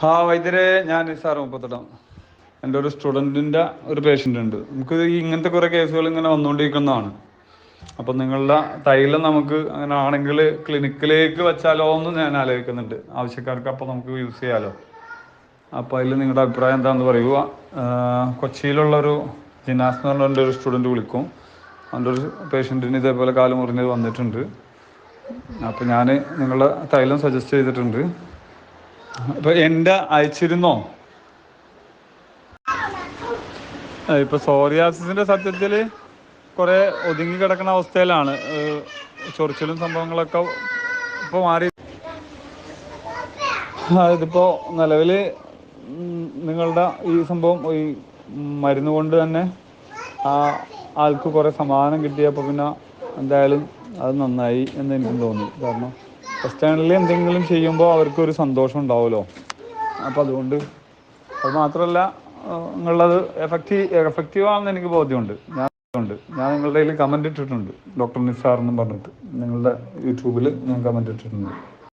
വൈദ്യരെ ഞാൻ നിസാർ മുപ്പത്തിടം. എൻ്റെ ഒരു സ്റ്റുഡൻറ്റിൻ്റെ ഒരു പേഷ്യൻ്റ് ഉണ്ട്. നമുക്ക് ഇങ്ങനത്തെ കുറേ കേസുകൾ ഇങ്ങനെ വന്നുകൊണ്ടിരിക്കുന്നതാണ്. അപ്പം നിങ്ങളുടെ തൈലം നമുക്ക് അങ്ങനെ ആണെങ്കിൽ ക്ലിനിക്കിലേക്ക് വെച്ചാലോ എന്ന് ഞാൻ ആലോചിക്കുന്നുണ്ട്. ആവശ്യക്കാർക്ക് അപ്പോൾ നമുക്ക് യൂസ് ചെയ്യാമല്ലോ. അപ്പോൾ അതിൽ നിങ്ങളുടെ അഭിപ്രായം എന്താണെന്ന് പറയുക. കൊച്ചിയിലുള്ളൊരു ജിനാസ് എന്ന് പറഞ്ഞ എൻ്റെ ഒരു സ്റ്റുഡൻറ്റ് വിളിക്കും. എൻ്റെ ഒരു പേഷ്യൻറ്റിന് ഇതേപോലെ കാല് മുറിഞ്ഞത് വന്നിട്ടുണ്ട്. അപ്പോൾ ഞാൻ നിങ്ങളുടെ തൈലം സജസ്റ്റ് ചെയ്തിട്ടുണ്ട്. ഇപ്പോൾ എൻ്റെ അയച്ചിരുന്നോ? ഇപ്പോൾ സോറിയാസിൻ്റെ സത്യത്തിൽ കുറേ ഒതുങ്ങി കിടക്കുന്ന അവസ്ഥയിലാണ്. ചൊറിച്ചിലും സംഭവങ്ങളൊക്കെ ഇപ്പോൾ മാറി. ഇതിപ്പോൾ നിലവിൽ നിങ്ങളുടെ ഈ സംഭവം ഈ മരുന്ന് കൊണ്ട് തന്നെ ആ ആൾക്ക് കുറേ സമാധാനം കിട്ടിയപ്പോൾ പിന്നെ എന്തായാലും അത് നന്നായി എന്ന് എനിക്കും തോന്നി. കാരണം എക്സ്റ്റേണലി എന്തെങ്കിലും ചെയ്യുമ്പോൾ അവർക്കൊരു സന്തോഷം ഉണ്ടാവുമല്ലോ. അപ്പോൾ അതുകൊണ്ട് അത് മാത്രമല്ല നിങ്ങളത് എഫക്റ്റീവാണെന്ന് എനിക്ക് ബോധ്യമുണ്ട്. ഞാൻ നിങ്ങളുടെ കയ്യിൽ കമൻറ്റ് ഇട്ടിട്ടുണ്ട്, ഡോക്ടർ നിസാർ എന്നും പറഞ്ഞിട്ട് നിങ്ങളുടെ യൂട്യൂബിൽ ഞാൻ കമൻറ്റ് ഇട്ടിട്ടുണ്ട്.